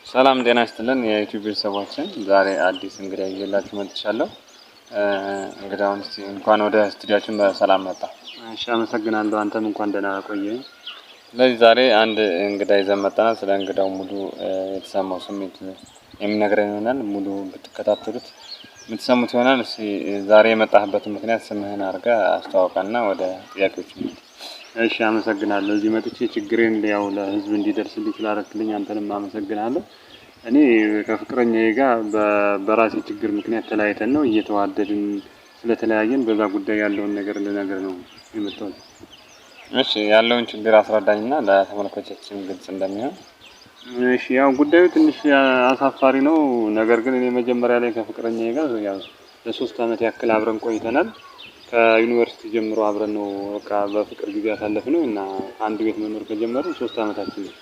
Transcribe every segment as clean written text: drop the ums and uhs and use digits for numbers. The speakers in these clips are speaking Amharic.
ሰላም ጤና ይስጥልን የዩቲዩብ ቤተሰቦችን ዛሬ አዲስ እንግዳ ይዤላችሁ መጥቻለሁ። እንግዳውን እስቲ እንኳን ወደ ስቱዲያችን በሰላም መጣ። እሺ አመሰግናለሁ። አንተም እንኳን ደህና ቆየኝ። ስለዚህ ዛሬ አንድ እንግዳ ይዘን መጥተናል። ስለ እንግዳው ሙሉ የተሰማው ስሜት የሚነግረን ይሆናል። ሙሉ ብትከታተሉት የምትሰሙት ይሆናል። እስቲ ዛሬ የመጣህበትን ምክንያት ስምህን አድርገህ አስተዋውቀንና ወደ ጥያቄዎች እንሂድ። እሺ አመሰግናለሁ። እዚህ መጥቼ ችግሬን ያው ለህዝብ እንዲደርስልኝ ስላደረክልኝ አንተንም አመሰግናለሁ። እኔ ከፍቅረኛዬ ጋር በራሴ ችግር ምክንያት ተለያይተን ነው እየተዋደድን ስለተለያየን በዛ ጉዳይ ያለውን ነገር ልነግርህ ነው የመጣሁት። እሺ ያለውን ችግር አስረዳኝና ለተመልካቾቻችን ግልጽ እንደሚሆን። እሺ ያው ጉዳዩ ትንሽ አሳፋሪ ነው። ነገር ግን እኔ መጀመሪያ ላይ ከፍቅረኛዬ ጋር ያው ለ3 አመት ያክል አብረን ቆይተናል። ከዩኒቨርሲቲ ጀምሮ አብረን ነው በቃ በፍቅር ጊዜ ያሳለፍነው እና አንድ ቤት መኖር ከጀመርን 3 አመታችን ነው።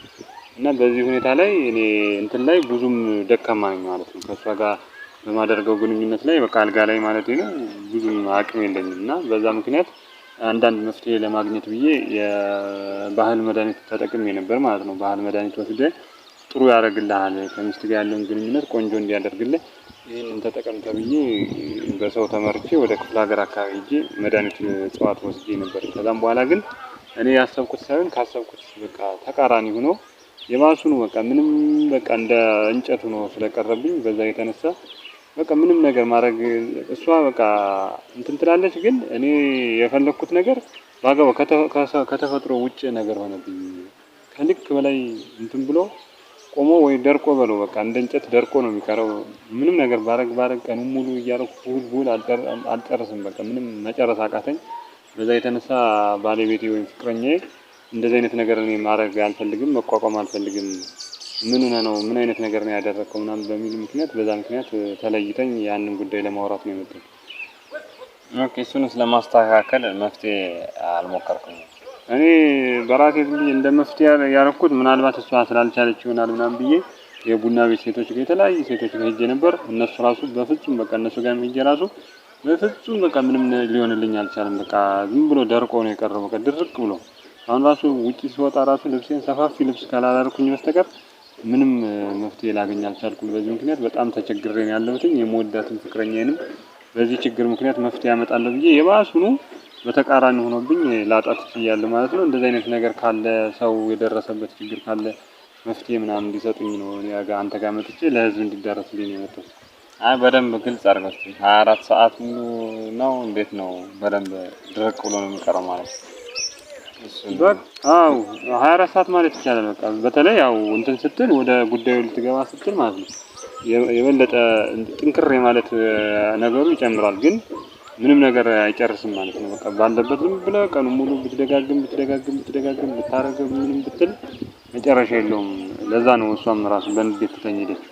እና በዚህ ሁኔታ ላይ እኔ እንትን ላይ ብዙም ደካማ ነኝ ማለት ነው። ከሷ ጋር በማደርገው ግንኙነት ላይ በቃ አልጋ ላይ ማለት ነው ብዙም አቅም የለኝም እና በዛ ምክንያት አንዳንድ መፍትሄ ለማግኘት ብዬ የባህል መድኃኒት ተጠቅሜ ነበር ማለት ነው። ባህል መድኃኒት ወስደህ ጥሩ ያደርግልሃል፣ ከሚስት ጋር ያለውን ግንኙነት ቆንጆ እንዲያደርግልህ ይህንን ተጠቀም ተብዬ በሰው ተመርቼ ወደ ክፍለ ሀገር አካባቢ ሄጄ መድኃኒት እጽዋት ወስጄ ነበር። ከዛም በኋላ ግን እኔ ያሰብኩት ሳይሆን ካሰብኩት በቃ ተቃራኒ ሆኖ የባሱኑ በቃ ምንም በቃ እንደ እንጨት ሆኖ ስለቀረብኝ በዛ የተነሳ በቃ ምንም ነገር ማድረግ እሷ በቃ እንትን ትላለች፣ ግን እኔ የፈለኩት ነገር ባገባ ከተፈጥሮ ውጭ ነገር ሆነብኝ። ከልክ በላይ እንትን ብሎ ቆሞ ወይ ደርቆ በለው በቃ እንደ እንጨት ደርቆ ነው የሚቀረው። ምንም ነገር ባረግ ቀኑን ሙሉ እያደረኩ ቡል አልጨርስም። በቃ ምንም መጨረስ አቃተኝ። በዛ የተነሳ ባለቤቴ ወይም ፍቅረኛዬ እንደዚህ አይነት ነገር እኔ ማድረግ አልፈልግም፣ መቋቋም አልፈልግም፣ ምን ሆነ ነው ምን አይነት ነገር ነው ያደረከው ምናምን በሚል ምክንያት በዛ ምክንያት ተለይተኝ ያንን ጉዳይ ለማውራት ነው የመጣሁት። ኦኬ፣ እሱንስ ለማስተካከል መፍትሄ አልሞከርኩም? እኔ በራሴ ዝም ብዬ እንደ መፍትሄ ያደረኩት ምናልባት እሷ ስላልቻለች ይሆናል ምናምን ብዬ የቡና ቤት ሴቶች ጋር የተለያዩ ሴቶች ጋር ሄጄ ነበር። እነሱ ራሱ በፍጹም በቃ እነሱ ጋር ሄጄ ራሱ በፍጹም በቃ ምንም ሊሆንልኝ አልቻለም። በቃ ዝም ብሎ ደርቆ ነው የቀረው፣ በቃ ድርቅ ብሎ። አሁን ራሱ ውጪ ሲወጣ ራሱ ልብሴን ሰፋፊ ልብስ ካላደረኩኝ በስተቀር ምንም መፍትሄ ላገኝ አልቻልኩም። በዚህ ምክንያት በጣም ተቸግሬ ነው ያለሁት። የምወዳትን ፍቅረኛዬንም በዚህ ችግር ምክንያት መፍትሄ ያመጣለሁ ብዬ የባሱኑ በተቃራኒ ሆኖብኝ ላጣት ችያለሁ ማለት ነው። እንደዚህ አይነት ነገር ካለ ሰው የደረሰበት ችግር ካለ መፍትሄ ምናምን እንዲሰጡኝ ነው አንተ ጋር መጥቼ ለህዝብ እንዲዳረስልኝ ነው የመጣሁት። አይ በደንብ ግልጽ አድርገው እስኪ 24 ሰዓት ሙሉ ነው እንዴት ነው በደንብ ድርቅ ብሎ ነው የሚቀረው ማለት ነው? በቃ አዎ 24 ሰዓት ማለት ይቻላል። በቃ በተለይ ያው እንትን ስትል ወደ ጉዳዩ ልትገባ ስትል ማለት ነው የበለጠ ጥንክሬ ማለት ነገሩ ይጨምራል፣ ግን ምንም ነገር አይጨርስም ማለት ነው። በቃ ባለበት ዝም ብለህ ቀኑን ሙሉ ብትደጋግም ብታረገው ምንም ብትል መጨረሻ የለውም። ለዛ ነው እሷም ራሱ በንዴት ትተኝ ሄደች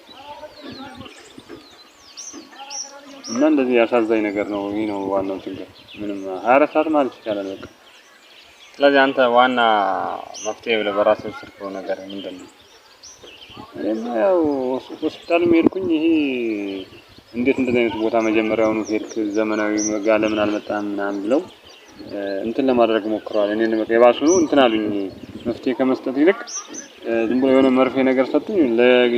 እና እንደዚህ ያሳዛኝ ነገር ነው። ይሄ ነው ዋናው ችግር። ምንም 24 ሰዓት ማለት ይቻላል በቃ። ስለዚህ አንተ ዋና መፍትሄ ብለህ በራስህ የወሰድከው ነገር ምንድን ነው? እኔማ ያው ሆስፒታልም ሄድኩኝ። ይሄ እንዴት እንደዚህ አይነት ቦታ መጀመሪያውኑ ሄድክ ዘመናዊ ጋር ለምን አልመጣም ምናምን ብለው እንትን ለማድረግ ሞክረዋል። እኔን በቃ የባሱኑ እንትን አሉኝ። መፍትሄ ከመስጠት ይልቅ ዝም ብሎ የሆነ መርፌ ነገር ሰጡኝ።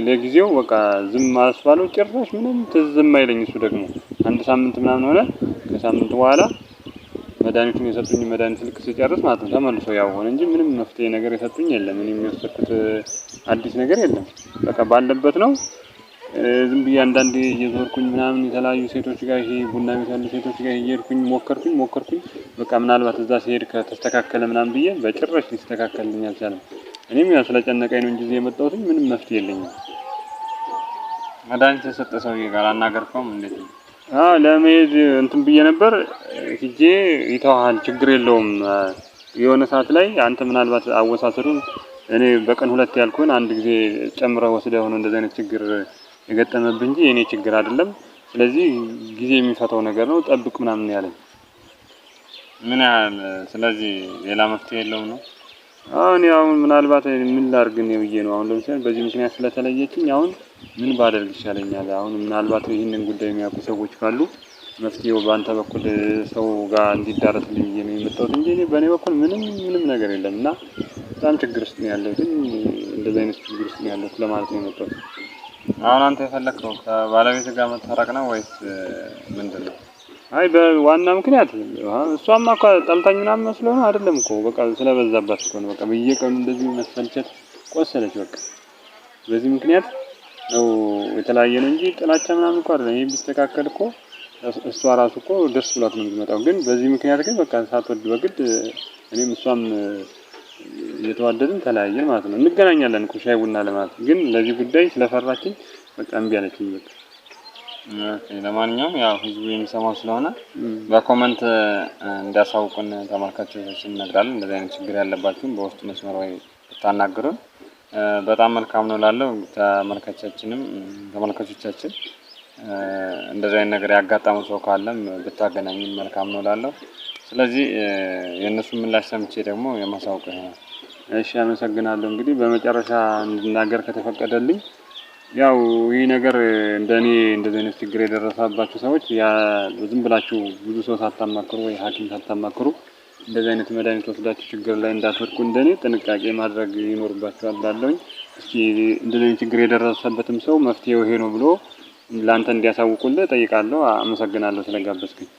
ለጊዜው በቃ ዝም አስባለው። ጭራሽ ምንም ትዝም አይለኝ። እሱ ደግሞ አንድ ሳምንት ምናምን ሆነ። ከሳምንት በኋላ መድኃኒቱን የሰጡኝ መድኃኒት ልክ ስጨርስ ማለት ነው ተመልሶ ያው ሆነ እንጂ ምንም መፍትሄ ነገር የሰጡኝ የለም። እኔ የሚወሰድኩት አዲስ ነገር የለም። በቃ ባለበት ነው። ዝም ብዬ አንዳንዴ እየዞርኩኝ ምናምን የተለያዩ ሴቶች ጋር ይሄ ቡና ቤት ያሉ ሴቶች ጋር እየሄድኩኝ ሞከርኩኝ። በቃ ምናልባት እዛ ሲሄድ ከተስተካከለ ምናምን ብዬ በጭራሽ ሊስተካከልልኝ አልቻለም። እኔም ያው ስለጨነቀኝ ነው እንጂ እዚህ የመጣሁት ምንም መፍትሄ የለኝም። መድኃኒት የሰጠ ሰውዬ ጋር አናገርከውም? እንዴት ነው? ለመሄድ እንትን ብዬ ነበር። ሂጄ ይተዋሃል ችግር የለውም የሆነ ሰዓት ላይ አንተ ምናልባት አወሳሰዱን እኔ በቀን 2 ያልኩህን አንድ ጊዜ ጨምረህ ወስደህ ሆኖ እንደዚህ አይነት ችግር የገጠመብኝ እንጂ የኔ ችግር አይደለም። ስለዚህ ጊዜ የሚፈታው ነገር ነው ጠብቅ ምናምን ያለኝ። ምን ያህል ስለዚህ ሌላ መፍትሄ የለውም ነው? አሁን ምናልባት ምን ላድርግ ነው ብዬ ነው። አሁን ለምሳሌ በዚህ ምክንያት ስለተለየችኝ አሁን ምን ባደርግ ይሻለኛል? አሁን ምናልባት ይህንን ጉዳይ የሚያውቁ ሰዎች ካሉ መፍትሄው በአንተ በኩል ሰው ጋር እንዲዳረስልኝ ብዬ ነው የመጣሁት እንጂ እኔ በእኔ በኩል ምንም ነገር የለም እና በጣም ችግር ውስጥ ነው ያለሁት። እንደዚህ አይነት ችግር ውስጥ ነው ያለሁት ለማለት ነው የመጣሁት። አሁን አንተ የፈለከው ከባለቤት ጋር መታረቅ ነው ወይስ ምንድነው? አይ በዋና ምክንያት እሷማ እኮ ጠልታኝ ምናምን መስሎ ነው አይደለም እኮ በቃ ስለበዛባት እኮ ነው። በቃ በየቀኑ እንደዚህ መሰልቸት ቆሰለች በቃ። በዚህ ምክንያት ነው የተለያየ ነው እንጂ ጥላቻ ምናምን እኮ አይደለም። ይሄ ቢስተካከል እኮ እሷ ራሱ እኮ ደስ ብሏት ነው የምትመጣው። ግን በዚህ ምክንያት ግን በቃ ሳትወድ በግድ እኔም እሷም እየተዋደድን ተለያየን ማለት ነው። እንገናኛለን እኮ ሻይ ቡና ለማለት ግን ለዚህ ጉዳይ ስለፈራችኝ በቃ እምቢ አለችኝ በቃ። ኦኬ ለማንኛውም ያው ህዝቡ የሚሰማው ስለሆነ በኮመንት እንዲያሳውቁን ተመልካቾቻችን እነግራለን። እንደዚህ አይነት ችግር ያለባችሁም በውስጥ መስመር ወይ ብታናግሩን በጣም መልካም ነው ላለው ተመልካቾቻችን እንደዚህ አይነት ነገር ያጋጠመው ሰው ካለም ብታገናኙን መልካም ነው ላለው። ስለዚህ የእነሱን ምላሽ ሰምቼ ደግሞ የማሳውቅ ይሆናል። እሺ አመሰግናለሁ። እንግዲህ በመጨረሻ እንድናገር ከተፈቀደልኝ ያው ይሄ ነገር እንደኔ እንደዚህ አይነት ችግር የደረሰባችሁ ሰዎች ያ ዝም ብላችሁ ብዙ ሰው ሳታማክሩ ወይ ሐኪም ሳታማክሩ እንደዚህ አይነት መድኃኒት ወስዳችሁ ችግር ላይ እንዳትወድቁ እንደኔ ጥንቃቄ ማድረግ ይኖርባችኋል እላለሁኝ። እስኪ እንደዚህ አይነት ችግር የደረሰበትም ሰው መፍትሄው ይሄ ነው ብሎ ላንተ እንዲያሳውቁልህ ጠይቃለሁ። አመሰግናለሁ ስለጋበዝከኝ።